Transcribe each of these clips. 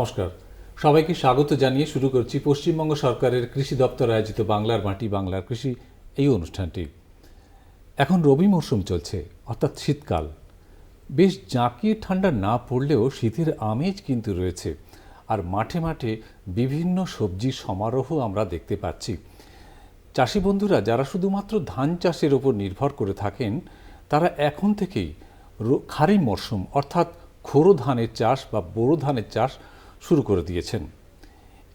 নমস্কার, সবাইকে স্বাগত জানিয়ে শুরু করছি পশ্চিমবঙ্গ সরকারের কৃষি দপ্তর আয়োজিত বাংলার মাটি বাংলার কৃষি এই অনুষ্ঠানটি। এখন রবি মরশুম চলছে, অর্থাৎ শীতকাল। বেশ জাঁকিয়ে ঠান্ডা না পড়লেও শীতের আমেজ কিন্তু রয়েছে, আর মাঠে মাঠে বিভিন্ন সবজির সমারোহ আমরা দেখতে পাচ্ছি। চাষি বন্ধুরা যারা শুধুমাত্র ধান চাষের ওপর নির্ভর করে থাকেন, তারা এখন থেকেই খারিফ মরশুম অর্থাৎ খোরো ধানের চাষ বা বোরো ধানের চাষ শুরু করে দিয়েছেন।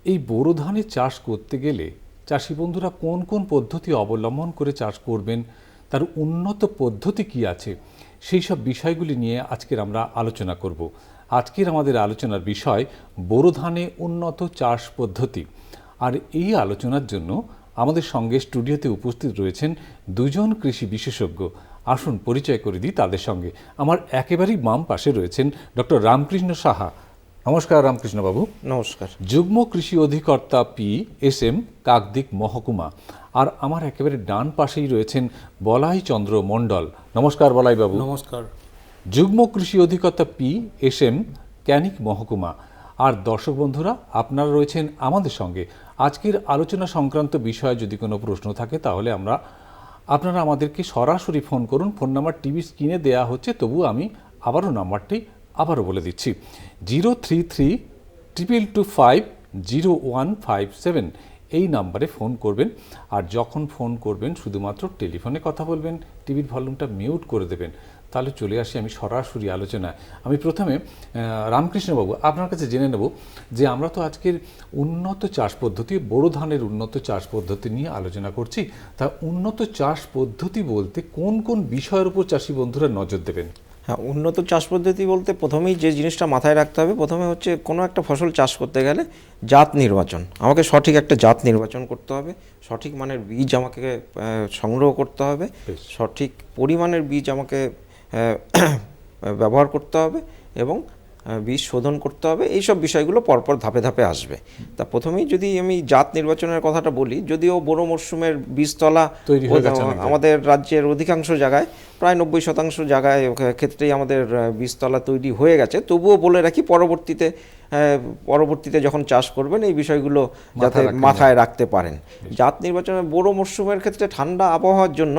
এই বোরো ধানের চাষ করতে গেলে চাষি বন্ধুরা কোন কোন পদ্ধতি অবলম্বন করে চাষ করবেন, তার উন্নত পদ্ধতি কি আছে, সেই সব বিষয়গুলি নিয়ে আজকের আমরা আলোচনা করব। আজকের আমাদের আলোচনার বিষয় বোরো ধানে উন্নত চাষ পদ্ধতি। আর এই আলোচনার জন্য আমাদের সঙ্গে স্টুডিওতে উপস্থিত রয়েছেন দুজন কৃষি বিশেষজ্ঞ। আসুন পরিচয় করে দিই তাদের সঙ্গে। আমার একেবারেই বাম পাশে রয়েছেন ডক্টর রামকৃষ্ণ সাহা। নমস্কার রামকৃষ্ণবাবু। নমস্কার। যুগ্ম কৃষি অধিকর্তা PSM কাকদ্বীপ মহকুমা। আর আমার একেবারে ডান পাশেই রয়েছেন বলাই চন্দ্র মণ্ডল। নমস্কার বলাইবাবু। নমস্কার। যুগ্ম কৃষি অধিকর্তা PSM ক্যানিক মহকুমা। আর দর্শক বন্ধুরা, আপনারা রয়েছেন আমাদের সঙ্গে। আজকের আলোচনা সংক্রান্ত বিষয়ে যদি কোনো প্রশ্ন থাকে তাহলে আপনারা আমাদেরকে সরাসরি ফোন করুন। ফোন নাম্বার টিভি স্ক্রিনে দেওয়া হচ্ছে, তবু আমি নাম্বারটি আবারও বলে দিচ্ছি, 033-222-50157। এই নাম্বারে ফোন করবেন। আর যখন ফোন করবেন শুধুমাত্র টেলিফোনে কথা বলবেন, টিভির ভলিউমটা মিউট করে দেবেন। তাহলে চলে আসি আমি সরাসরি আলোচনায়। আমি প্রথমে রামকৃষ্ণবাবু আপনার কাছে জেনে নেব যে আমরা তো আজকের উন্নত চাষ পদ্ধতি, বোরো ধানের উন্নত চাষ পদ্ধতি নিয়ে আলোচনা করছি। তা উন্নত চাষ পদ্ধতি বলতে কোন কোন বিষয়ের উপর চাষি বন্ধুরা নজর দেবেন? হ্যাঁ, উন্নত চাষ পদ্ধতি বলতে প্রথমেই যে জিনিসটা মাথায় রাখতে হবে, প্রথমে হচ্ছে কোনো একটা ফসল চাষ করতে গেলে জাত নির্বাচন। আমাকে সঠিক একটা জাত নির্বাচন করতে হবে, সঠিক মানের বীজ আমাকে সংগ্রহ করতে হবে, সঠিক পরিমাণের বীজ আমাকে ব্যবহার করতে হবে এবং বীজ শোধন করতে হবে। এইসব বিষয়গুলো পরপর ধাপে ধাপে আসবে। তা প্রথমেই যদি আমি জাত নির্বাচনের কথাটা বলি, যদিও বোরো মরশুমের বীজতলা আমাদের রাজ্যের অধিকাংশ জায়গায়, প্রায় 90% জায়গায় ক্ষেত্রেই আমাদের বীজতলা তৈরি হয়ে গেছে, তবুও বলে রাখি পরবর্তীতে যখন চাষ করবেন এই বিষয়গুলো যাতে মাথায় রাখতে পারেন। জাত নির্বাচনের বোরো মরশুমের ক্ষেত্রে ঠান্ডা আবহাওয়ার জন্য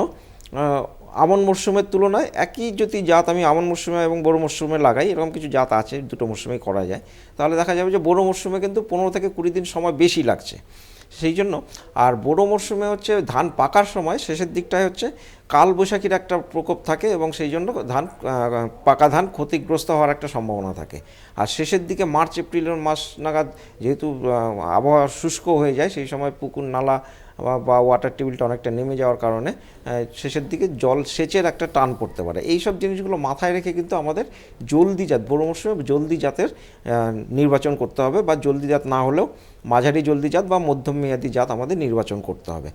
আমন মরশুমের তুলনায় একই যদি জাত আমি আমন মরশুমে এবং বোরো মরশুমে লাগাই, এরকম কিছু জাত আছে, দুটো মরশুমেই করা যায়, তাহলে দেখা যাবে যে বোরো মরশুমে কিন্তু 15 থেকে 20 দিন সময় বেশি লাগছে সেই জন্য। আর বোরো মরশুমে হচ্ছে ধান পাকার সময় শেষের দিকটায় হচ্ছে কালবৈশাখীর একটা প্রকোপ থাকে এবং সেই জন্য পাকা ধান ক্ষতিগ্রস্ত হওয়ার একটা সম্ভাবনা থাকে। আর শেষের দিকে মার্চ এপ্রিলের মাস নাগাদ যেহেতু আবহাওয়া শুষ্ক হয়ে যায়, সেই সময় পুকুর নালা বা ওয়াটার টেবিলটা অনেকটা নেমে যাওয়ার কারণে শেষের দিকে জল সেচের একটা টান পড়তে পারে। এই সব জিনিসগুলো মাথায় রেখে কিন্তু আমাদের জলদি জাত, বোরো মরশুমে জলদি জাতের নির্বাচন করতে হবে, বা জলদি জাত না হলেও মাঝারি জলদি জাত বা মধ্যম মেয়াদি জাত আমাদের নির্বাচন করতে হবে।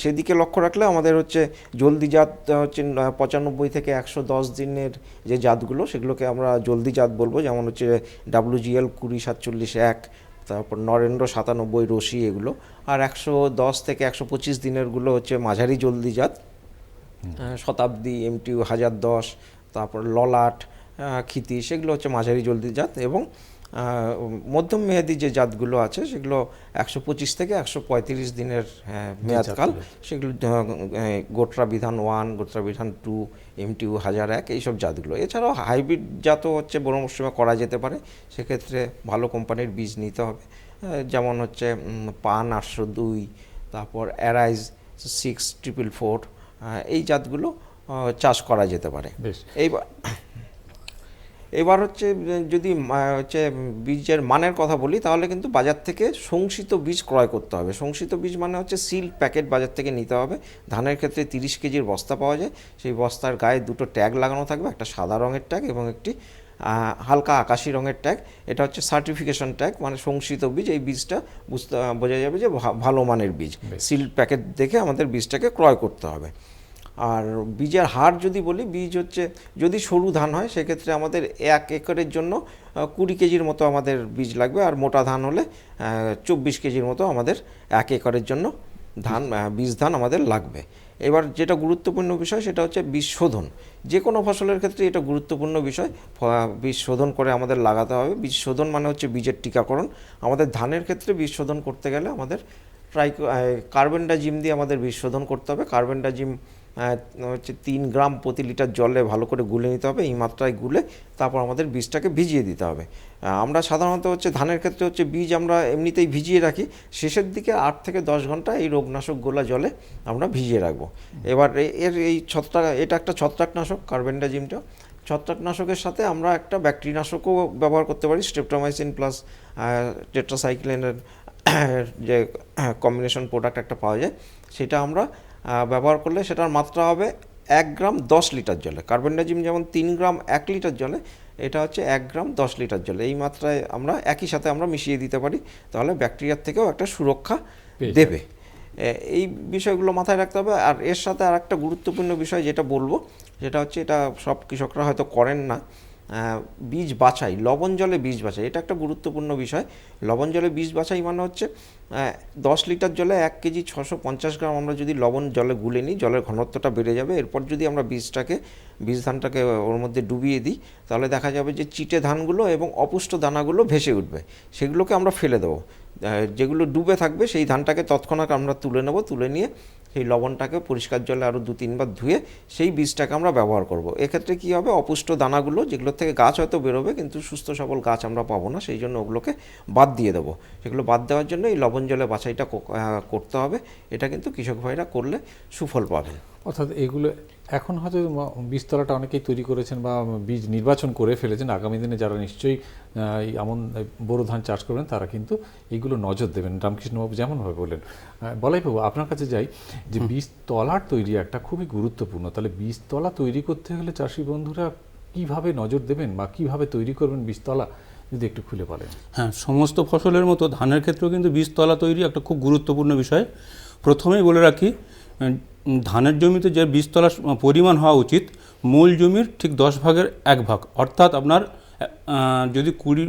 সেদিকে লক্ষ্য রাখলে আমাদের হচ্ছে জলদি জাত হচ্ছে 95 থেকে 110 দিনের যে জাতগুলো, সেগুলোকে আমরা জলদি জাত বলবো। যেমন হচ্ছে WGL 2047-1, তারপর নরেন্দ্র 97 রশি, এগুলো। আর 110 থেকে 125 দিনেরগুলো হচ্ছে মাঝারি জলদি জাত, শতাব্দী, MTU 1010, তারপর ললাট, ক্ষিতি, সেগুলো হচ্ছে মাঝারি জলদি জাত। এবং মধ্যম মেয়াদি যে জাতগুলো আছে সেগুলো 125 থেকে 135 দিনের মেয়াদকাল, সেগুলো গোত্রা বিধান 1, গোত্রা বিধান 2, MTU 1001, এইসব জাতগুলো। এছাড়াও হাইব্রিড জাতও হচ্ছে বোরো মরশুমে করা যেতে পারে, সেক্ষেত্রে ভালো কোম্পানির বীজ নিতে হবে। যেমন হচ্ছে পান 802, তারপর অ্যারাইজ 6444, এই জাতগুলো চাষ করা যেতে পারে। এবার হচ্ছে যদি হচ্ছে বীজের মানের কথা বলি, তাহলে কিন্তু বাজার থেকে সংশিত বীজ ক্রয় করতে হবে। সংশিত বীজ মানে হচ্ছে সিল প্যাকেট বাজার থেকে নিতে হবে। ধানের ক্ষেত্রে 30 কেজির বস্তা পাওয়া যায়, সেই বস্তার গায়ে দুটো ট্যাগ লাগানো থাকবে, একটা সাদা রঙের ট্যাগ এবং একটি হালকা আকাশি রঙের ট্যাগ। এটা হচ্ছে সার্টিফিকেশন ট্যাগ, মানে সংশিত বীজ। এই বীজটা বোঝা যাবে যে ভালো মানের বীজ। সিল প্যাকেট দেখে আমাদের বীজটাকে ক্রয় করতে হবে। আর বীজের হার যদি বলি, বীজ হচ্ছে যদি সরু ধান হয় সেক্ষেত্রে আমাদের 1 একরের জন্য 20 কেজির মতো আমাদের বীজ লাগবে। আর মোটা ধান হলে 24 কেজির মতো আমাদের 1 একরের জন্য বীজ ধান আমাদের লাগবে। এবার যেটা গুরুত্বপূর্ণ বিষয় সেটা হচ্ছে বীজ শোধন। যে কোনো ফসলের ক্ষেত্রে এটা গুরুত্বপূর্ণ বিষয়, বীজ শোধন করে আমাদের লাগাতে হবে। বীজ শোধন মানে হচ্ছে বীজের টিকাকরণ। আমাদের ধানের ক্ষেত্রে বীজ শোধন করতে গেলে আমাদের কার্বেন্ডাজিম দিয়ে আমাদের বীজ শোধন করতে হবে। কার্বেন্ডাজিম হচ্ছে 3 গ্রাম প্রতি লিটার জলে ভালো করে গুলে নিতে হবে। এই মাত্রায় গুলে তারপর আমাদের বীজটাকে ভিজিয়ে দিতে হবে। আমরা সাধারণত হচ্ছে ধানের ক্ষেত্রে হচ্ছে বীজ আমরা এমনিতেই ভিজিয়ে রাখি, শেষের দিকে 8 থেকে 10 ঘন্টা এই রোগনাশক গোলা জলে আমরা ভিজিয়ে রাখবো। এবার এই এটা একটা ছত্রাকনাশক কার্বেন্ডাজিমটা। ছত্রাকনাশকের সাথে আমরা একটা ব্যাকটেরিয়ানাশকও ব্যবহার করতে পারি, স্ট্রেপ্টোমাইসিন প্লাস টেট্রাসাইক্লিনের যে কম্বিনেশন প্রোডাক্ট একটা পাওয়া যায়, সেটা আমরা ব্যবহার করলে সেটার মাত্রা হবে 1 গ্রাম 10 লিটার জলে। কার্বেন্ডাজিম যেমন 3 গ্রাম 1 লিটার জলে, এটা হচ্ছে 1 গ্রাম 10 লিটার জলে। এই মাত্রায় আমরা একই সাথে আমরা মিশিয়ে দিতে পারি, তাহলে ব্যাকটেরিয়ার থেকেও একটা সুরক্ষা দেবে। এই বিষয়গুলো মাথায় রাখতে হবে। আর এর সাথে আর একটা গুরুত্বপূর্ণ বিষয় যেটা বলবো, সেটা হচ্ছে এটা সব কৃষকরা হয়তো করেন না, বীজ বাছাই, লবণ জলে বীজ বাছাই। এটা একটা গুরুত্বপূর্ণ বিষয়। লবণ জলে বীজ বাছাই মানে হচ্ছে 10 লিটার জলে 1 কেজি 650 গ্রাম আমরা যদি লবণ জলে গুলে নিই, জলের ঘনত্বটা বেড়ে যাবে। এরপর যদি আমরা বীজ ধানটাকে ওর মধ্যে ডুবিয়ে দিই, তাহলে দেখা যাবে যে চিটে ধানগুলো এবং অপুষ্ট দানাগুলো ভেসে উঠবে, সেগুলোকে আমরা ফেলে দেবো। যেগুলো ডুবে থাকবে সেই ধানটাকে তৎক্ষণাৎ আমরা তুলে নেব, তুলে নিয়ে সেই লবণটাকে পরিষ্কার জলে আরও 2-3 বার ধুয়ে সেই বীজটাকে আমরা ব্যবহার করব। এক্ষেত্রে কী হবে, অপুষ্ট দানাগুলো যেগুলোর থেকে গাছ হয়তো বেরোবে কিন্তু সুস্থ সবল গাছ আমরা পাবো না, সেই জন্য ওগুলোকে বাদ দিয়ে দেবো। সেগুলো বাদ দেওয়ার জন্য এই লবণ জলে বাছাইটা করতে হবে। এটা কিন্তু কৃষক ভাইরা করলে সুফল পাবেন। অর্থাৎ এগুলো এখন হয়তো বীজতলাটা অনেকেই তৈরি করেছেন বা বীজ নির্বাচন করে ফেলেছেন, আগামী দিনে যারা নিশ্চয়ই এমন বোরো ধান চাষ করবেন তারা কিন্তু এইগুলো নজর দেবেন। রামকৃষ্ণবাবু যেমনভাবে বললেন, বলাইবাবু আপনার কাছে যাই, যে বীজতলার তৈরি একটা খুবই গুরুত্বপূর্ণ। তাহলে বীজতলা তৈরি করতে গেলে চাষি বন্ধুরা কিভাবে নজর দেবেন বা কিভাবে তৈরি করবেন বীজতলা, যদি একটু খুলে বলেন। হ্যাঁ, সমস্ত ফসলের মতো ধানের ক্ষেত্রেও কিন্তু বীজতলা তৈরি একটা খুব গুরুত্বপূর্ণ বিষয়। প্রথমেই বলে রাখি, ধানের জমিতে যে বীজতলার পরিমাণ হওয়া উচিত মূল জমির ঠিক 10 ভাগের 1 ভাগ। অর্থাৎ আপনার যদি 20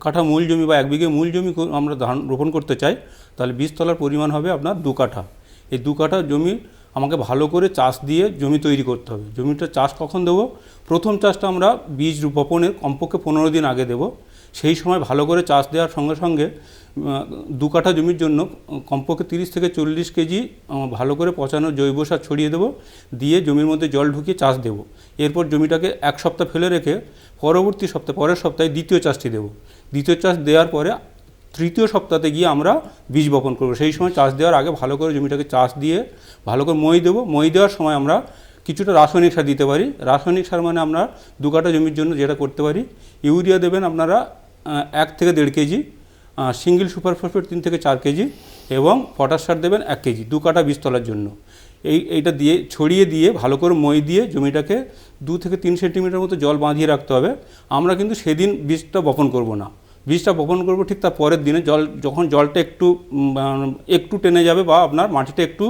কাঠা মূল জমি বা 1 বিঘে মূল জমি আমরা ধান রোপণ করতে চাই, তাহলে বীজতলার পরিমাণ হবে আপনার 2 কাঠা। এই 2 কাঠা জমি আমাকে ভালো করে চাষ দিয়ে জমি তৈরি করতে হবে। জমিটা চাষ কখন দেবো? প্রথম চাষটা আমরা বীজ বপনের কমপক্ষে 15 দিন আগে দেব। সেই সময় ভালো করে চাষ দেওয়ার সঙ্গে সঙ্গে 2 কাঠা জমির জন্য কমপক্ষে 30 থেকে 40 কেজি ভালো করে পচানো জৈব সার ছড়িয়ে দেবো, দিয়ে জমির মধ্যে জল ঢুকিয়ে চাষ দেব। এরপর জমিটাকে 1 সপ্তাহ ফেলে রেখে পরের সপ্তাহে দ্বিতীয় চাষটি দেব। দ্বিতীয় চাষ দেওয়ার পরে তৃতীয় সপ্তাহে গিয়ে আমরা বীজ বপন করব। সেই সময় চাষ দেওয়ার আগে ভালো করে জমিটাকে চাষ দিয়ে ভালো করে মই দেবো। মই দেওয়ার সময় আমরা কিছুটা রাসায়নিক সার দিতে পারি। রাসায়নিক সার মানে আমরা 2 কাঠা জমির জন্য যেটা করতে পারি, ইউরিয়া দেবেন আপনারা 1 থেকে 1.5 কেজি, সিঙ্গেল সুপার ফসফেট 3 থেকে 4 কেজি এবং পটাশ সার দেবেন 1 কেজি 2 কাঠা বীজতলার জন্য। এইটা দিয়ে ছড়িয়ে দিয়ে ভালো করে মই দিয়ে জমিটাকে 2 থেকে 3 সেন্টিমিটার মতো জল বাঁধিয়ে রাখতে হবে। আমরা কিন্তু সেদিন বীজটা বপন করব না, বীজটা বপন করব ঠিক তার পরের দিনে। যখন জলটা একটু টেনে যাবে বা আপনার মাটিটা একটু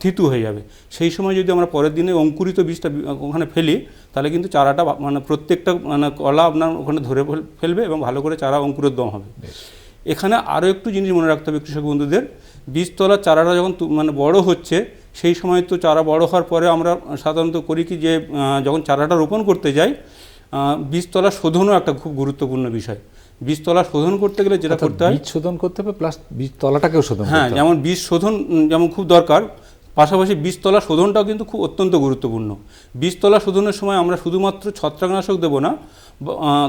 থিতু হয়ে যাবে, সেই সময় যদি আমরা পরের দিনে অঙ্কুরিত বীজটা ওখানে ফেলি, তাহলে কিন্তু চারাটা প্রত্যেকটা কলা আপনার ওখানে ধরে ফেলবে এবং ভালো করে চারা অঙ্কুরোদ্গম হবে। এখানে আরও একটু জিনিস মনে রাখতে হবে কৃষক বন্ধুদের, বীজতলার চারাটা যখন বড় হচ্ছে, সেই সময় তো চারা বড় হওয়ার পরে আমরা সাধারণত করি কি, যে যখন চারাটা রোপণ করতে যাই, বীজতলা শোধনও একটা খুব গুরুত্বপূর্ণ বিষয়। বীজতলা শোধন করতে গেলে যেটা করতে হয়, বীজ শোধন করতে হবে প্লাস বীজতলাটাকেও শোধন করতে হবে। হ্যাঁ, যেমন বীজ শোধন যেমন খুব দরকার, পাশাপাশি বীজতলা শোধনটাও কিন্তু খুব অত্যন্ত গুরুত্বপূর্ণ। বীজতলা শোধনের সময় আমরা শুধুমাত্র ছত্রাকনাশক দেবো না,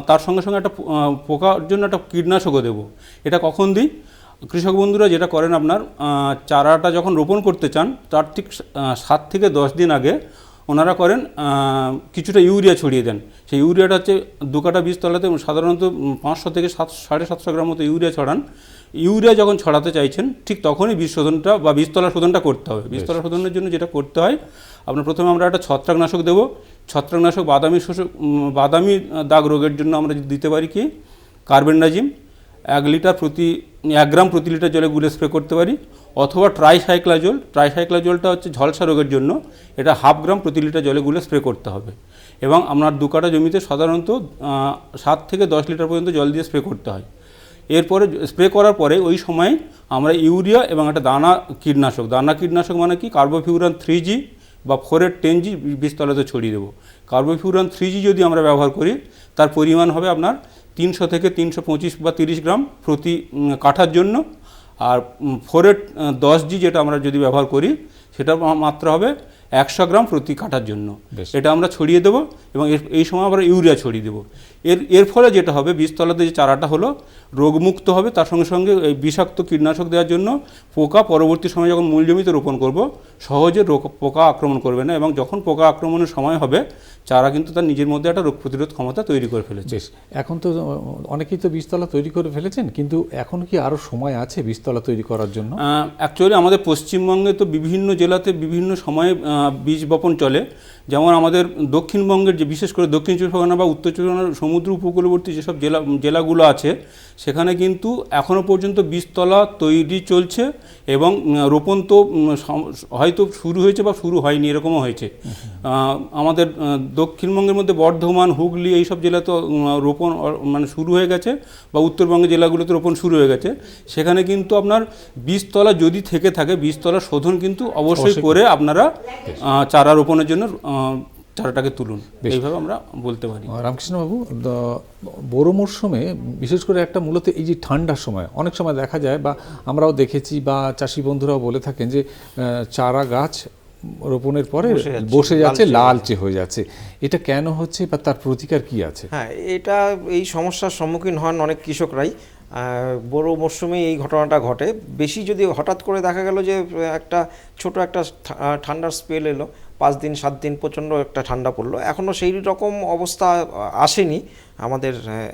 তার সঙ্গে সঙ্গে একটা পোকার জন্য একটা কীটনাশকও দেবো। এটা কখন দিই? কৃষক বন্ধুরা যেটা করেন, আপনার চারাটা যখন রোপণ করতে চান তার ঠিক 7 থেকে 10 দিন আগে ওনারা করেন কিছুটা ইউরিয়া ছড়িয়ে দেন। সেই ইউরিয়াটা হচ্ছে 2 কাঠা বীজতলাতে সাধারণত 500 থেকে 750 গ্রাম মতো ইউরিয়া ছড়ান। ইউরিয়া যখন ছড়াতে চাইছেন ঠিক তখনই বীজ শোধনটা বা বীজতলা শোধনটা করতে হবে। বীজতলা শোধনের জন্য যেটা করতে হয়, আপনার প্রথমে আমরা একটা ছত্রাকনাশক দেবো। ছত্রাকনাশক বাদামি দাগ রোগের জন্য আমরা দিতে পারি কি, কার্বেন্ডাজিম 1 গ্রাম প্রতি লিটার জলে গুলে স্প্রে করতে পারি, অথবা ট্রাইসাইক্লাজোলটা হচ্ছে ঝলসা রোগের জন্য, এটা 1/2 গ্রাম প্রতি লিটার জলে গুলে স্প্রে করতে হবে। এবং আপনার 2 কাঠা জমিতে সাধারণত 7 থেকে 10 লিটার পর্যন্ত জল দিয়ে স্প্রে করতে হয়। এরপরে স্প্রে করার পরে ওই সময় আমরা ইউরিয়া এবং একটা দানা কীটনাশক মানে কি কার্বোফিউরান 3G বা 4-10G বীজতলাতে ছড়িয়ে দেবো। কার্বোফিউরান 3G যদি আমরা ব্যবহার করি তার পরিমাণ হবে আপনার 300 থেকে 325 বা 30 গ্রাম প্রতি কাঠার জন্য, আর 4-10G যেটা আমরা যদি ব্যবহার করি সেটা মাত্রা হবে 100 গ্রাম প্রতি কাঠার জন্য। এটা আমরা ছড়িয়ে দেবো এবং এই সময় আমরা ইউরিয়া ছড়িয়ে দেবো। এর ফলে যেটা হবে বীজতলাতে যে চারাটা হলো রোগমুক্ত হবে, তার সঙ্গে সঙ্গে এই বিষাক্ত কীটনাশক দেওয়ার জন্য পোকা পরবর্তী সময় যখন মূল জমিতে রোপণ করব সহজে পোকা আক্রমণ করবে না, এবং যখন পোকা আক্রমণের সময় হবে চারা কিন্তু তার নিজের মধ্যে একটা রোগ প্রতিরোধ ক্ষমতা তৈরি করে ফেলেছে। এখন তো অনেকেই তো বীজতলা তৈরি করে ফেলেছেন, কিন্তু এখন কি আরও সময় আছে বীজতলা তৈরি করার জন্য? অ্যাকচুয়ালি আমাদের পশ্চিমবঙ্গে তো বিভিন্ন জেলাতে বিভিন্ন সময়ে বীজ বপন চলে। যেমন আমাদের দক্ষিণবঙ্গের যে বিশেষ করে দক্ষিণ চব্বিশ পরগনা বা উত্তর চব্বিশ পরগনা সমুদ্র উপকূলবর্তী যেসব জেলাগুলো আছে সেখানে কিন্তু এখনও পর্যন্ত বীজতলা তৈরি চলছে, এবং রোপণ তো হয়তো শুরু হয়েছে বা শুরু হয়নি এরকমও হয়েছে। আমাদের দক্ষিণবঙ্গের মধ্যে বর্ধমান, হুগলি এইসব জেলাতে রোপণ মানে শুরু হয়ে গেছে, বা উত্তরবঙ্গের জেলাগুলোতে রোপণ শুরু হয়ে গেছে। সেখানে কিন্তু আপনার বীজতলা যদি থেকে থাকে বীজতলা শোধন কিন্তু অবশ্যই করে আপনারা চারা রোপণের জন্য চারাটাকে তুলুন, এইভাবে আমরা বলতে পারি। রামকৃষ্ণবাবু, বড় মরশুমে বিশেষ করে একটা মূলত এই যে ঠান্ডার সময় অনেক সময় দেখা যায়, বা আমরাও দেখেছি বা চাষি বন্ধুরাও বলে থাকেন যে চারা গাছ রোপণের পরে বসে যাচ্ছে, লালচে হয়ে যাচ্ছে। এটা কেন হচ্ছে বা তার প্রতিকার কি আছে? হ্যাঁ, এই সমস্যার সম্মুখীন হন অনেক কৃষকরাই। বড় মরশুমে এই ঘটনাটা ঘটে বেশি। যদি হঠাৎ করে দেখা গেল যে ছোট একটা ঠান্ডার স্পেল এলো, 5 দিন 7 দিন প্রচণ্ড একটা ঠান্ডা পড়লো, এখনও সেই রকম অবস্থা আসেনি আমাদের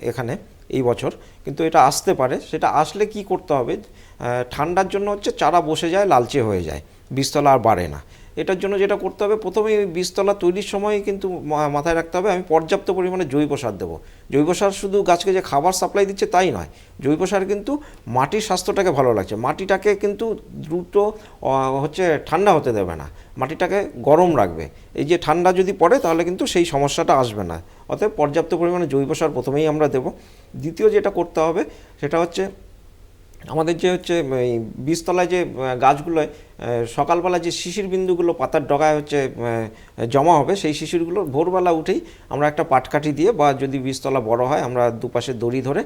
এখানে এই বছর, কিন্তু এটা আসতে পারে। সেটা আসলে কি করতে হবে, ঠান্ডার জন্য হচ্ছে চারা বসে যায়, লালচে হয়ে যায়, বীজতলা আর বাড়ে না। এটার জন্য যেটা করতে হবে, প্রথমেই বীজতলা তৈরির সময় কিন্তু মাথায় রাখতে হবে আমি পর্যাপ্ত পরিমাণে জৈব সার দেবো। জৈব সার শুধু গাছকে যে খাবার সাপ্লাই দিচ্ছে তাই নয়, জৈব সার কিন্তু মাটির স্বাস্থ্যটাকে ভালো লাগছে, মাটিটাকে কিন্তু দ্রুত ঠান্ডা হতে দেবে না, মাটিটাকে গরম রাখবে। এই যে ঠান্ডা যদি পড়ে তাহলে কিন্তু সেই সমস্যাটা আসবে না। অতএব পর্যাপ্ত পরিমাণে জৈব সার প্রথমেই আমরা দেব। দ্বিতীয় যেটা করতে হবে সেটা হচ্ছে আমাদের যে এই বীজতলায় যে গাছগুলোয় সকালবেলা যে শিশির বিন্দুগুলো পাতার ডগায় জমা হবে, সেই শিশিরগুলো ভোরবেলা উঠেই আমরা একটা পাটকাঠি দিয়ে, বা যদি বীজতলা বড় হয় আমরা দুপাশে দড়ি ধরে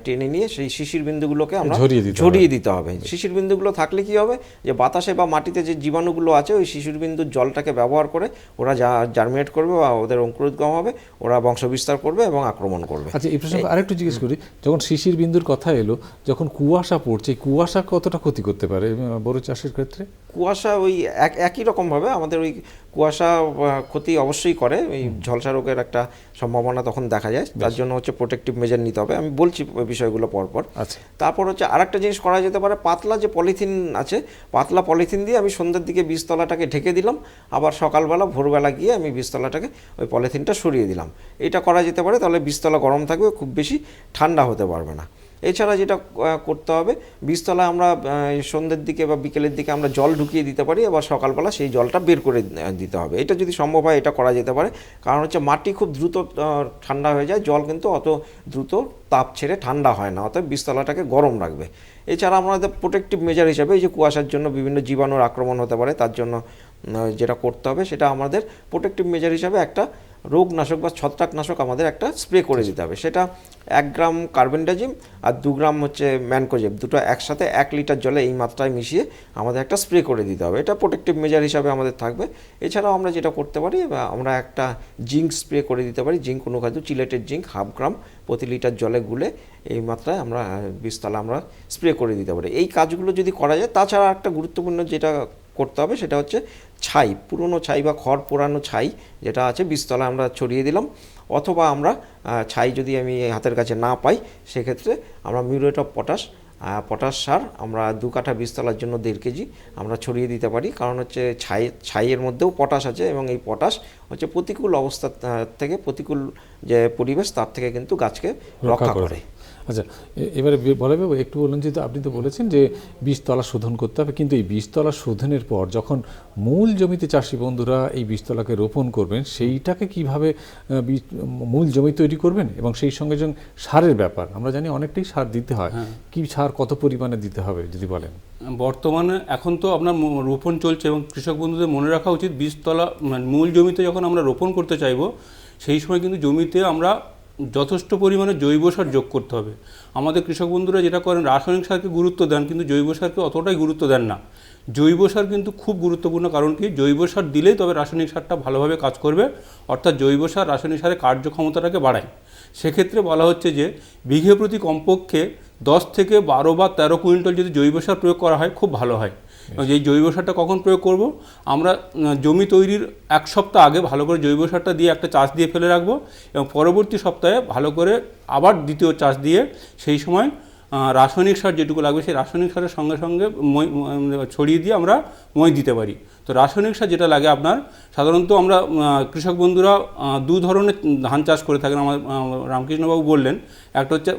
টেনে নিয়ে সেই শিশির বিন্দুগুলোকে আমরা ঝরিয়ে দিতে হবে। শিশির বিন্দুগুলো থাকলে কি হবে, যে বাতাসে বা মাটিতে যে জীবাণুগুলো আছে ওই শিশির বিন্দুর জলটাকে ব্যবহার করে ওরা জার্মিনেট করবে বা ওদের অঙ্কুরোদ্গম হবে, ওরা বংশবিস্তার করবে এবং আক্রমণ করবে। আচ্ছা, এই প্রসঙ্গে আরেকটু জিজ্ঞেস করি, যখন শিশির বিন্দুর কথা এলো, যখন কুয়াশা পড়ছে, কুয়াশা কতটা ক্ষতি করতে পারে বড় চাষের ক্ষেত্রে? কুয়াশা ওই একই রকমভাবে আমাদের ওই কুয়াশা ক্ষতি অবশ্যই করে, ওই ঝলসা রোগের একটা সম্ভাবনা তখন দেখা যায়। তার জন্য প্রোটেক্টিভ মেজার নিতে হবে, আমি বলছি বিষয়গুলো পরপর। আচ্ছা, তারপর আরেকটা জিনিস করা যেতে পারে, পাতলা যে পলিথিন আছে, পাতলা পলিথিন দিয়ে আমি সন্ধ্যের দিকে বীজতলাটাকে ঢেকে দিলাম, আবার সকালবেলা ভোরবেলা গিয়ে আমি বীজতলাটাকে ওই পলিথিনটা সরিয়ে দিলাম। এটা করা যেতে পারে, তাহলে বীজতলা গরম থাকবে, খুব বেশি ঠান্ডা হতে পারবে না। এছাড়া যেটা করতে হবে, বীজতলায় আমরা সন্ধ্যের দিকে বা বিকেলের দিকে আমরা জল ঢুকিয়ে দিতে পারি, আবার সকালবেলা সেই জলটা বের করে দিতে হবে। এটা যদি সম্ভব হয় এটা করা যেতে পারে, কারণ মাটি খুব দ্রুত ঠান্ডা হয়ে যায়, জল কিন্তু অত দ্রুত তাপ ছেড়ে ঠান্ডা হয় না, অতএব বীজতলাটাকে গরম রাখবে। এছাড়া আমাদের প্রোটেক্টিভ মেজার হিসাবে এই যে কুয়াশার জন্য বিভিন্ন জীবাণুর আক্রমণ হতে পারে, তার জন্য যেটা করতে হবে সেটা আমাদের প্রোটেক্টিভ মেজার হিসাবে একটা রোগনাশক বা ছত্রাকনাশক আমাদের একটা স্প্রে করে দিতে হবে। সেটা 1 গ্রাম কার্বেন্ডাজিম আর 2 গ্রাম ম্যানকোজেব, দুটো একসাথে 1 লিটার জলে এই মাত্রায় মিশিয়ে আমাদের একটা স্প্রে করে দিতে হবে। এটা প্রোটেক্টিভ মেজার হিসাবে আমাদের থাকবে। এছাড়াও আমরা যেটা করতে পারি, আমরা একটা জিঙ্ক স্প্রে করে দিতে পারি, জিঙ্ক অনুখাদ্য, চিলেটেড জিঙ্ক 1/2 গ্রাম প্রতি লিটার জলে গুলে এই মাত্রায় আমরা বীজতলা আমরা স্প্রে করে দিতে পারি। এই কাজগুলো যদি করা যায়, তাছাড়া একটা গুরুত্বপূর্ণ যেটা করতে হবে সেটা হচ্ছে ছাই, পুরনো ছাই বা খড় পোড়ানো ছাই যেটা আছে বীজতলায় আমরা ছড়িয়ে দিলাম, অথবা আমরা ছাই যদি আমি হাতের কাছে না পাই সেক্ষেত্রে আমরা মিউরেট অফ পটাশ সার আমরা 2 কাঠা বীজতলার জন্য 1.5 কেজি আমরা ছড়িয়ে দিতে পারি। কারণ ছাইয়ের মধ্যেও পটাশ আছে, এবং এই পটাশ প্রতিকূল অবস্থা থেকে, প্রতিকূল যে পরিবেশ তার থেকে কিন্তু গাছকে রক্ষা করে। আচ্ছা, এবারে বলাইবাবু একটু বলুন যে আপনি তো বলেছেন যে বীজতলা শোধন করতে হবে, কিন্তু এই বীজতলা শোধনের পর যখন মূল জমিতে চাষি বন্ধুরা এই বীজতলাকে রোপণ করবেন, সেইটাকে কিভাবে মূল জমি তৈরি করবেন, এবং সেই সঙ্গে সঙ্গে সারের ব্যাপার আমরা জানি অনেকটাই সার দিতে হয়, কি সার কত পরিমাণে দিতে হবে যদি বলেন। বর্তমানে এখন তো আপনার রোপণ চলছে এবং কৃষক বন্ধুদের মনে রাখা উচিত বীজতলা মানে মূল জমিতে যখন আমরা রোপণ করতে চাইব সেই সময় কিন্তু জমিতে আমরা যথেষ্ট পরিমাণে জৈব সার যোগ করতে হবে। আমাদের কৃষক বন্ধুরা যেটা করেন রাসায়নিক সারকে গুরুত্ব দেন কিন্তু জৈব সারকে অতটাই গুরুত্ব দেন না। জৈব সার কিন্তু খুব গুরুত্বপূর্ণ, কারণ কি জৈব সার দিলেই তবে রাসায়নিক সারটা ভালোভাবে কাজ করবে, অর্থাৎ জৈব সার রাসায়নিক সারের কার্যক্ষমতাটাকে বাড়ায়। সেক্ষেত্রে বলা হচ্ছে যে বিঘে প্রতি কমপক্ষে 10 থেকে 12 বা 13 কুইন্টাল যদি জৈব সার প্রয়োগ করা হয় খুব ভালো হয়। এই জৈব সারটা কখন প্রয়োগ করব, আমরা জমি তৈরির 1 সপ্তাহ আগে ভালো করে জৈব সারটা দিয়ে একটা চাষ দিয়ে ফেলে রাখবো এবং পরবর্তী সপ্তাহে ভালো করে আবার দ্বিতীয় চাষ দিয়ে সেই সময় রাসায়নিক সার যেটুকু লাগবে সেই রাসায়নিক সারের সঙ্গে সঙ্গে ছড়িয়ে দিয়ে আমরা মই দিতে পারি। তো রাসায়নিক সার যেটা লাগে আপনার সাধারণত আমরা কৃষক বন্ধুরা 2 ধরনের ধান চাষ করে থাকেন। আমার রামকৃষ্ণবাবু বললেন, একটা হচ্ছে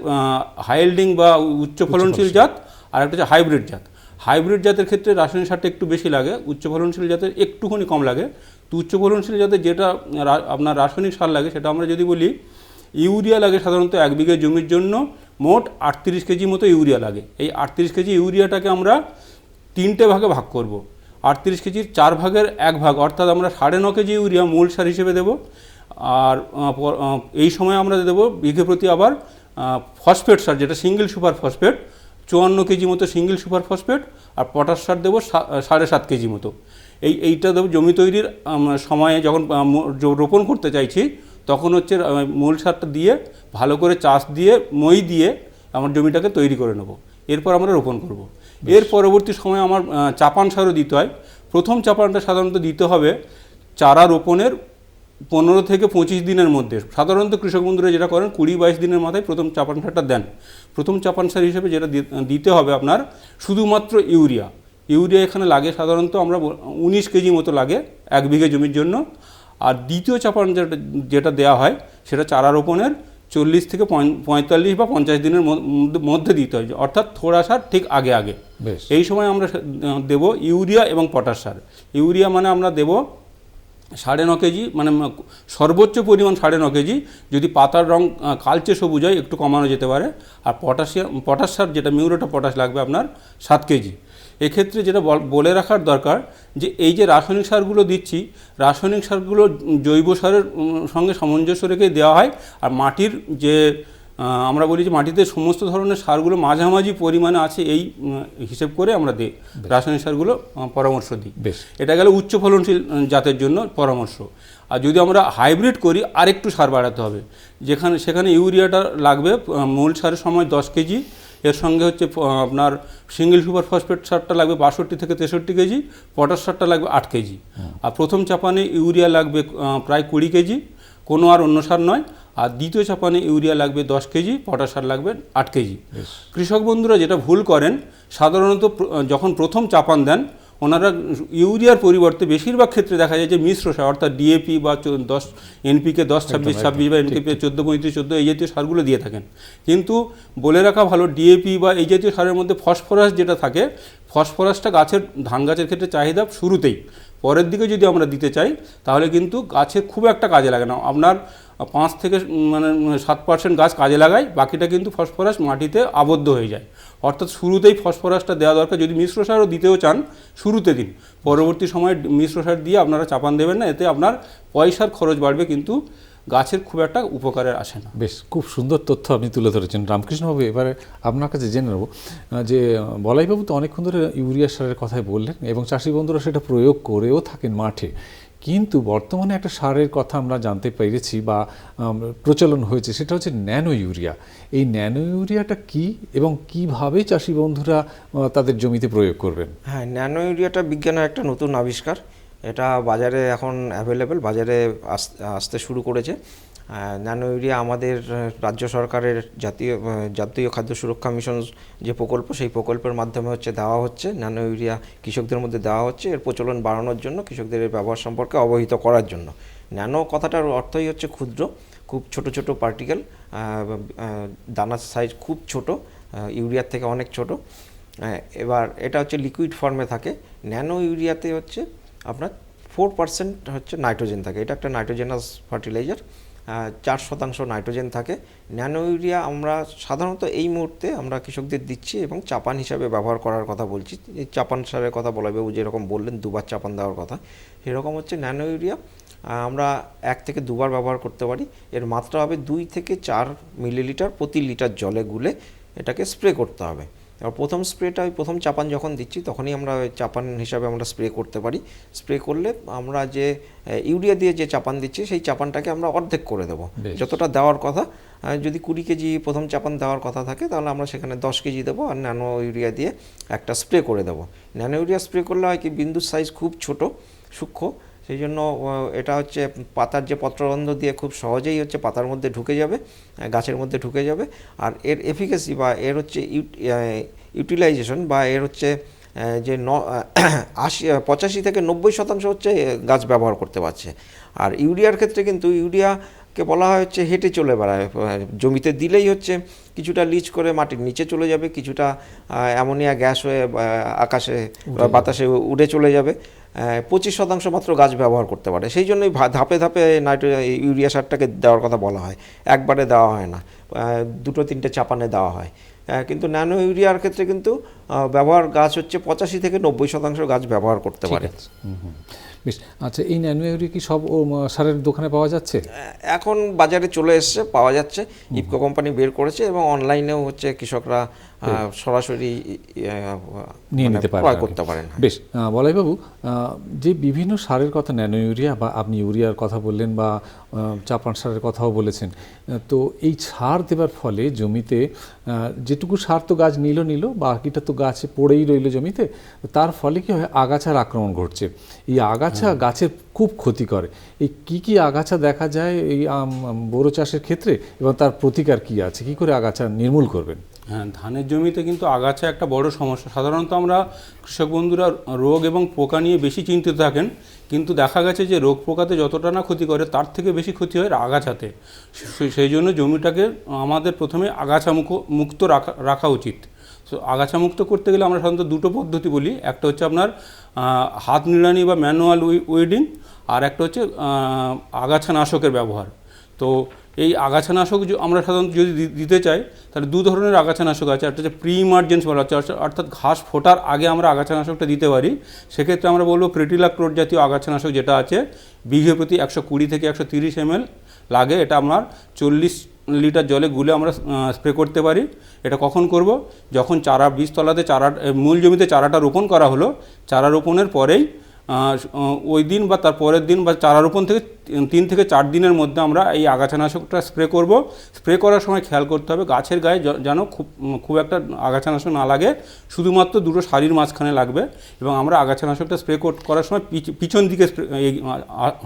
হাইল্ডিং বা উচ্চ ফলনশীল জাত, আর একটা হচ্ছে হাইব্রিড জাত। হাইব্রিড জাতের ক্ষেত্রে রাসায়নিক সারটা একটু বেশি লাগে, উচ্চ ফলনশীল জাতের একটুখানি কম লাগে। তো উচ্চ ফলনশীল জাতের যেটা আপনার রাসায়নিক সার লাগে সেটা আমরা যদি বলি ইউরিয়া লাগে সাধারণত 1 বিঘে জমির জন্য মোট 38 কেজি মতো ইউরিয়া লাগে। এই 38 কেজি ইউরিয়াটাকে আমরা 3টে ভাগে ভাগ করব। 38 কেজির 4 ভাগের 1 ভাগ অর্থাৎ আমরা 9.5 কেজি ইউরিয়া মূল সার হিসেবে দেব। আর এই সময় আমরা দেবো বিঘে প্রতি আবার ফসফেট সার, যেটা সিঙ্গেল সুপার ফসফেট 54 কেজি মতো সিঙ্গেল সুপার ফসফেট, আর পটাশ সার দেবো 7.5 কেজি মতো। এইটা দেবো জমি তৈরির সময়ে যখন রোপণ করতে চাইছি তখন হচ্ছে মূল সারটা দিয়ে ভালো করে চাষ দিয়ে মই দিয়ে আমার জমিটাকে তৈরি করে নেব, এরপর আমরা রোপণ করব। এর পরবর্তী সময়ে আমার চাপান সারও দিতে হয়। প্রথম চাপানটা সাধারণত দিতে হবে চারা রোপণের 15 থেকে 25 দিনের মধ্যে। সাধারণত কৃষক বন্ধুরা যেটা করেন 20-22 দিনের মাথায় প্রথম চাপান সারটা দেন। প্রথম চাপান সার হিসেবে যেটা দিতে হবে আপনার শুধুমাত্র ইউরিয়া। ইউরিয়া এখানে লাগে সাধারণত আমরা 19 কেজি মতো লাগে 1 বিঘে জমির জন্য। আর দ্বিতীয় চাপান যেটা দেওয়া হয় সেটা চারা রোপণের 40 থেকে 45 বা 50 দিনের মধ্যে দিতে হয়, অর্থাৎ থোড়া সার ঠিক আগে আগে। এই সময় আমরা দেব ইউরিয়া এবং পটাশ সার। ইউরিয়া মানে আমরা দেব 9.5 কেজি, মানে সর্বোচ্চ পরিমাণ 9.5 কেজি। যদি পাতার রং কালচে সবুজ হয় একটু কমানো যেতে পারে। আর পটাশ সার যেটা মিউরেট অফ পটাশ লাগবে আপনার 7 কেজি। এক্ষেত্রে যেটা বলে রাখার দরকার যে এই যে রাসায়নিক সারগুলো দিচ্ছি, রাসায়নিক সারগুলো জৈব সারের সঙ্গে সামঞ্জস্য রেখে দেওয়া হয়। আর মাটির যে আমরা বলি যে মাটিতে সমস্ত ধরনের সারগুলো মাঝামাঝি পরিমাণে আছে এই হিসেব করে আমরা দিই রাসায়নিক সারগুলো পরামর্শ দিই। এটা গেল উচ্চ ফলনশীল জাতের জন্য পরামর্শ। আর যদি আমরা হাইব্রিড করি আরেকটু সার বাড়াতে হবে, সেখানে ইউরিয়াটা লাগবে মূল সারের সময় 10 কেজি, এর সঙ্গে হচ্ছে আপনার সিঙ্গেল সুপার ফসফেট সারটা লাগবে 62 থেকে 63 কেজি, পটাশ সারটা লাগবে 8 কেজি। আর প্রথম চাপানে ইউরিয়া লাগবে প্রায় 20 কেজি, কোনো আর অন্য সার নয়। আর দ্বিতীয় চাপানে ইউরিয়া লাগবে 10 কেজি, পটাশ সার লাগবে 8 কেজি। কৃষক বন্ধুরা যেটা ভুল করেন সাধারণত যখন প্রথম চাপান দেন ওনারা ইউরিয়ার পরিবর্তে বেশিরভাগ ক্ষেত্রে দেখা যায় যে মিশ্র সার অর্থাৎ ডিএপি বা 10 এনপিকে 10-26-26 বা এনপিকে 14-35-14 এই জাতীয় সারগুলো দিয়ে থাকেন। কিন্তু বলে রাখা ভালো ডিএপি বা এই জাতীয় সারের মধ্যে ফসফরাস যেটা থাকে, ফসফরাসটা ধান গাছের ক্ষেত্রে চাহিদা শুরুতেই, পরের দিকে যদি আমরা দিতে চাই তাহলে কিন্তু গাছের খুব একটা কাজে লাগে না। আপনার 5 থেকে 7% গাছ কাজে লাগায়, বাকিটা কিন্তু ফসফরাস মাটিতে আবদ্ধ হয়ে যায়। অর্থাৎ শুরুতেই ফসফরাসটা দেওয়া দরকার। যদি মিশ্র সারও দিতেও চান শুরুতে দিন, পরবর্তী সময়ে মিশ্র সার দিয়ে আপনারা চাপান দেবেন না, এতে আপনার পয়সার খরচ বাড়বে কিন্তু গাছের খুব একটা উপকারে আসে না। বেশ, খুব সুন্দর তথ্য আপনি তুলে ধরেছেন রামকৃষ্ণবাবু। এবারে আপনার কাছে জেনে নেব যে বলাইবাবু তো অনেকক্ষণ ধরে ইউরিয়া সারের কথাই বললেন এবং চাষি বন্ধুরা সেটা প্রয়োগ করেও থাকেন মাঠে, কিন্তু বর্তমানে একটা সারের কথা আমরা জানতে পেরেছি বা প্রচলন হয়েছে, সেটা হচ্ছে ন্যানো ইউরিয়া। এই ন্যানো ইউরিয়াটা কি এবং কিভাবে চাষি বন্ধুরা তাদের জমিতে প্রয়োগ করবেন? হ্যাঁ, ন্যানো ইউরিয়াটা বিজ্ঞানের একটা নতুন আবিষ্কার। এটা বাজারে এখন অ্যাভেলেবেল, বাজারে আসতে শুরু করেছে। ন্যানো ইউরিয়া আমাদের রাজ্য সরকারের জাতীয় খাদ্য সুরক্ষা মিশন যে প্রকল্প, সেই প্রকল্পের মাধ্যমে দেওয়া হচ্ছে। ন্যানো ইউরিয়া কৃষকদের মধ্যে দেওয়া হচ্ছে এর প্রচলন বাড়ানোর জন্য, কৃষকদের এর ব্যবহার সম্পর্কে অবহিত করার জন্য। ন্যানো কথাটার অর্থই হচ্ছে ক্ষুদ্র, খুব ছোট ছোট পার্টিকেল, দানার সাইজ খুব ছোট, ইউরিয়ার থেকে অনেক ছোট। এবার এটা হচ্ছে লিকুইড ফর্মে থাকে। ন্যানো ইউরিয়াতে হচ্ছে আপনার 4% হচ্ছে নাইট্রোজেন থাকে, এটা একটা নাইট্রোজেনাস ফার্টিলাইজার, 4% নাইট্রোজেন থাকে। ন্যানো ইউরিয়া আমরা সাধারণত এই মুহূর্তে আমরা কৃষকদের দিচ্ছি এবং চাপান হিসাবে ব্যবহার করার কথা বলছি। এই চাপান সারের কথা বলা যাবে, যেরকম বললেন 2বার চাপান দেওয়ার কথা, সেরকম হচ্ছে ন্যানো ইউরিয়া আমরা 1 থেকে 2বার ব্যবহার করতে পারি। এর মাত্রা হবে 2 থেকে 4 মিলিলিটার প্রতি লিটার জলে গুলে এটাকে স্প্রে করতে হবে। এবার প্রথম স্প্রেটা ওই প্রথম চাপান যখন দিচ্ছি তখনই আমরা ওই চাপান হিসাবে আমরা স্প্রে করতে পারি। স্প্রে করলে আমরা যে ইউরিয়া দিয়ে যে চাপান দিচ্ছি সেই চাপানটাকে আমরা অর্ধেক করে দেবো, যতটা দেওয়ার কথা। যদি 20 কেজি প্রথম চাপান দেওয়ার কথা থাকে তাহলে আমরা সেখানে 10 কেজি দেবো, আর ন্যানো ইউরিয়া দিয়ে একটা স্প্রে করে দেবো। ন্যানো ইউরিয়া স্প্রে করলে হয় কি, বিন্দুর সাইজ খুব ছোট সূক্ষ্ম, সেই জন্য এটা হচ্ছে পাতার যে পত্ররন্ধ্র দিয়ে খুব সহজেই হচ্ছে পাতার মধ্যে ঢুকে যাবে, গাছের মধ্যে ঢুকে যাবে। আর এর এফিকাসি বা এর হচ্ছে ইউটিলাইজেশন বা এর হচ্ছে যে 85 থেকে 90% হচ্ছে গাছ ব্যবহার করতে পারছে। আর ইউরিয়ার ক্ষেত্রে কিন্তু ইউরিয়াকে বলা হয় হচ্ছে হেঁটে চলে বেড়ায়, জমিতে দিলেই হচ্ছে কিছুটা লিচ করে মাটির নিচে চলে যাবে, কিছুটা অ্যামোনিয়া গ্যাস হয়ে আকাশে বাতাসে উড়ে চলে যাবে, 25% মাত্র গাছ ব্যবহার করতে পারে। সেই জন্যই ধাপে ধাপে ইউরিয়া সারটাকে দেওয়ার কথা বলা হয়, একবারে দেওয়া হয় না, 2-3টে চাপানে দেওয়া হয়। কিন্তু ন্যানো ইউরিয়ার ক্ষেত্রে কিন্তু ব্যবহার গাছ হচ্ছে 85 থেকে 90% গাছ ব্যবহার করতে পারে। বেশ, আচ্ছা, এই ন্যানো ইউরিয়া কি সব সারের দোকানে পাওয়া যাচ্ছে? এখন বাজারে চলে এসছে, পাওয়া যাচ্ছে, ইফকো কোম্পানি বের করেছে এবং অনলাইনেও হচ্ছে কৃষকরা সরাসরি নিয়ে নিতে ক্রয় করতে পারেন। বেশ, বলাইবাবু, যে বিভিন্ন সারের কথা, ন্যানো ইউরিয়া বা আপনি ইউরিয়ার কথা বললেন বা চাপান সারের কথাও বলেছেন, তো এই সার দেওয়ার ফলে জমিতে যেটুকু সার তো গাছ নিল বাকিটা তো গাছে পড়েই রইল জমিতে, তার ফলে কি হয়, আগাছার আক্রমণ ঘটছে। এই আগাছা গাছের খুব ক্ষতি করে। এই কি আগাছা দেখা যায় এই বোরো চাষের ক্ষেত্রে এবং তার প্রতিকার কি আছে, কি করে আগাছা নির্মূল করবেন? হ্যাঁ, ধানের জমিতে কিন্তু আগাছা একটা বড় সমস্যা। সাধারণত আমরা কৃষক বন্ধুরা রোগ এবং পোকা নিয়ে বেশি চিন্তিত থাকেন, কিন্তু দেখা গেছে যে রোগ পোকাতে যতটা না ক্ষতি করে তার থেকে বেশি ক্ষতি হয় আগাছাতে। সেই জন্য জমিটাকে আমাদের প্রথমে আগাছা মুক্ত রাখা উচিত। তো আগাছা মুক্ত করতে গেলে আমরা সাধারণত 2টো পদ্ধতি বলি। একটা হচ্ছে আপনার হাত নিড়ানি বা ম্যানুয়াল উইডিং, আর একটা হচ্ছে আগাছানাশকের ব্যবহার। তো এই আগাছানাশক আমরা সাধারণত যদি দিতে চাই তাহলে 2 ধরনের আগাছানাশক আছে। একটা হচ্ছে প্রি ইমার্জেন্স বলা হচ্ছে, অর্থাৎ ঘাস ফোটার আগে আমরা আগাছানাশকটা দিতে পারি। সেক্ষেত্রে আমরা বলবো প্রেটিলাক্টোর জাতীয় আগাছানাশক, যেটা আছে বিঘে প্রতি 120 থেকে 130 ml লাগে। এটা আমার 40 লিটার জলে গুলে আমরা স্প্রে করতে পারি। এটা কখন করব? যখন বীজতলাতে মূল জমিতে চারাটা রোপণ করা হলো, চারা রোপণের পরেই ওই দিন বা তার পরের দিন বা চারা রোপণ থেকে 3 থেকে 4 দিনের মধ্যে আমরা এই আগাছানাশকটা স্প্রে করব। স্প্রে করার সময় খেয়াল করতে হবে গাছের গায়ে যেন খুব একটা আগাছানাশক না লাগে, শুধুমাত্র 2টো সারির মাঝখানে লাগবে। এবং আমরা আগাছানাশকটা স্প্রে করার সময় পিছন দিকে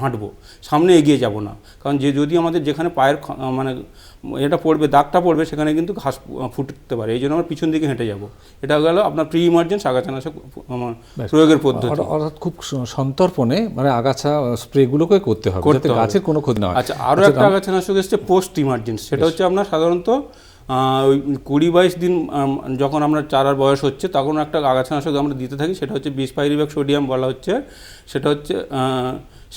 হাঁটবো, সামনে এগিয়ে যাব না। কারণ যদি আমাদের যেখানে পায়ের মানে এটা পড়বে, দাগটা পড়বে, সেখানে কিন্তু ঘাস ফুটতে পারে। এই জন্য আমরা পিছন দিকে হেঁটে যাব। এটা গেল আপনার প্রি ইমার্জেন্স আগাছানাশক প্রয়োগের পদ্ধতি। অর্থাৎ খুব সন্তর্পণে মানে আগাছা স্প্রেগুলোকে করতে হবে যাতে গাছের কোনো ক্ষতি না হয়। আচ্ছা, আরও একটা আগাছানাশক এসছে পোস্ট ইমার্জেন্স। সেটা হচ্ছে আপনার সাধারণত ওই 20-22 দিন যখন আমরা চারার বয়স হচ্ছে তখন একটা আগাছানাশক আমরা দিতে থাকি, সেটা হচ্ছে 20 পাইরিবেক সোডিয়াম বলা হচ্ছে।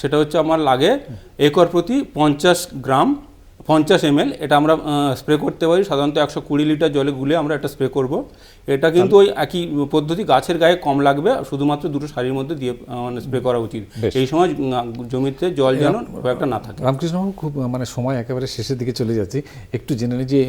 সেটা হচ্ছে আমার লাগে একর প্রতি 50 গ্রাম 50 ml। এটা আমরা স্প্রে করতে পারি সাধারণত 120 লিটার জলে গুলে আমরা এটা স্প্রে করব। এটা কিন্তু ওই একই পদ্ধতি, গাছের গায়ে কম লাগবে, শুধুমাত্র 2টো সারির মধ্যে দিয়ে মানে স্প্রে করা উচিত। এই সময় জমিতে জল যেন একটা না থাকে। রামকৃষ্ণবাবু, খুব মানে সময় একেবারে শেষের দিকে চলে যাচ্ছি, একটু জেনে নিই যে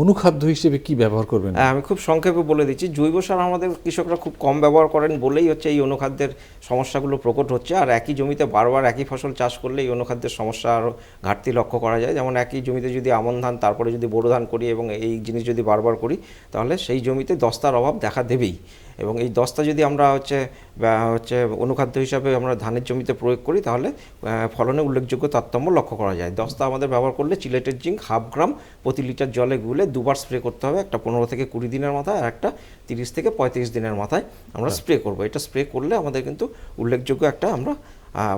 অনুখাদ্য হিসেবে কি ব্যবহার করবেন? আমি খুব সংক্ষেপে বলে দিচ্ছি। জৈব সার আমাদের কৃষকরা খুব কম ব্যবহার করেন বলেই হচ্ছে এই অনুখাদ্যের সমস্যাগুলো প্রকট হচ্ছে। আর একই জমিতে বারবার একই ফসল চাষ করলে এই অনুখাদ্যের সমস্যা আরও ঘাটতি লক্ষ্য করা যায়। যেমন একই জমিতে যদি আমন ধান তারপরে যদি বোরো ধান করি এবং এই জিনিস যদি বারবার করি তাহলে সেই জমিতে দস্তার অভাব দেখা দেবেই। এবং এই দস্তা যদি আমরা হচ্ছে অনুখাদ্য হিসাবে আমরা ধানের জমিতে প্রয়োগ করি তাহলে ফলনে উল্লেখযোগ্য তারতম্য লক্ষ্য করা যায়। দস্তা আমাদের ব্যবহার করলে চিলেটের জিঙ্ক 1/2 গ্রাম প্রতি লিটার জলে গুলে 2বার স্প্রে করতে হবে, একটা 15 থেকে 20 দিনের মাথায় আর একটা 30 থেকে 35 দিনের মাথায় আমরা স্প্রে করব। এটা স্প্রে করলে আমাদের কিন্তু উল্লেখযোগ্য একটা আমরা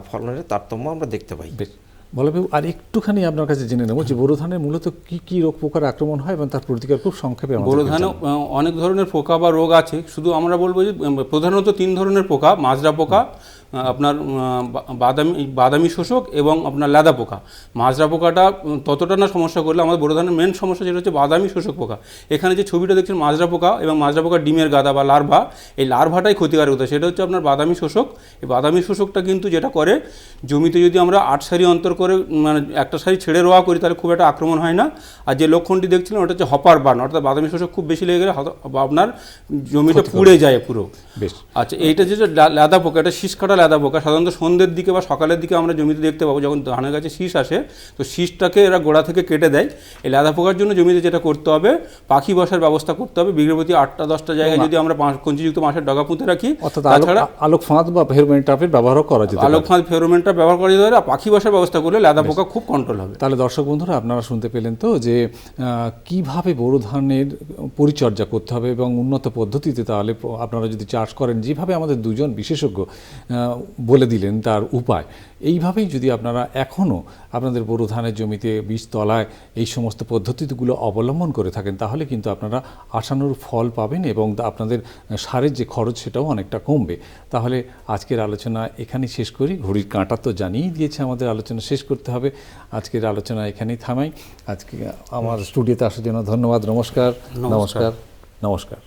ফলনের তারতম্য আমরা দেখতে পাই। বলবাবু আর একটুখানি আপনার কাছে জেনে নেব যে বোরো ধানের মূলত কি কি রোগ পোকার আক্রমণ হয় এবং তার প্রতিকার খুব সংক্ষেপে আমাদেরকে বোরো ধানে জানান। অনেক ধরনের পোকা বা রোগ আছে, শুধু আমরা বলবো যে প্রধানত 3 ধরনের পোকা, মাজরা পোকা, আপনার বাদামি শোষক এবং আপনার লেদা পোকা। মাজরা পোকাটা ততটা না সমস্যা করলে, আমাদের বোরো ধানের মেন সমস্যা যেটা হচ্ছে বাদামি শোষক পোকা। এখানে যে ছবিটা দেখছেন মাজরা পোকা এবং মাজরা পোকার ডিমের গাদা বা লার্ভা, এই লার্ভাটাই ক্ষতিকারক হতো, সেটা হচ্ছে আপনার বাদামি শোষক। এই বাদামি শোষকটা কিন্তু যেটা করে, জমিতে যদি আমরা 8 সারি অন্তর করে মানে একটা সারি ছেড়ে রোয়া করি তাহলে খুব একটা আক্রমণ হয় না। আর যে লক্ষণটি দেখছিলেন ওটা হচ্ছে হপার বার্ন, অর্থাৎ বাদামি শোষক খুব বেশি লেগে গেলে আপনার জমিটা পুড়ে যায় পুরো। বেশ, আচ্ছা, এইটা যে লেদা পোকা, এটা শীষ কাটা লেদা পোকা, সাধারণত সন্ধ্যের দিকে বা সকালের দিকে আমরা জমিতে দেখতে পাবো। যখন ধানের গাছে শীষ আসে তো শীষটাকে এরা গোড়া থেকে কেটে দেয়। এই লেদা পোকার জন্য জমিতে যেটা করতে হবে, পাখি বসার ব্যবস্থা করতে হবে। বিঘে প্রতি 8টা-10টা জায়গায় যদি আমরা কঞ্চিযুক্ত বাঁশের ডগা পুঁতে রাখি, অর্থাৎ তাছাড়া আলোক ফাঁদ বা ফেরোমন ট্র্যাপের ব্যবহারও করা যেতে পারে। আলোক ফাঁদ ফেরোমনটা ব্যবহার করা যেতে পারে। আর পাখি বসার ব্যবস্থা করলে লেদা পোকা খুব কন্ট্রোল হবে। তাহলে দর্শক বন্ধুরা আপনারা শুনতে পেলেন তো যে কিভাবে বোরো ধানের পরিচর্যা করতে হবে এবং উন্নত পদ্ধতিতে, তাহলে আপনারা যদি চাষ করেন যেভাবে আমাদের দুজন বিশেষজ্ঞ বলে দিলেন তার উপায়, এইভাবেই যদি আপনারা এখনও আপনাদের বোরো ধানের জমিতে বীজতলায় এই সমস্ত পদ্ধতিগুলো অবলম্বন করে থাকেন, তাহলে কিন্তু আপনারা আশানুরূপ ফল পাবেন এবং আপনাদের সারের যে খরচ সেটাও অনেকটা কমবে। তাহলে আজকের আলোচনা এখানেই শেষ করি। ঘড়ির কাঁটা তো জানিয়েই দিয়েছে আমাদের আলোচনা শেষ করতে হবে। আজকের আলোচনা এখানেই থামাই। আজকে আমার স্টুডিওতে আসার জন্য ধন্যবাদ। নমস্কার। নমস্কার। নমস্কার।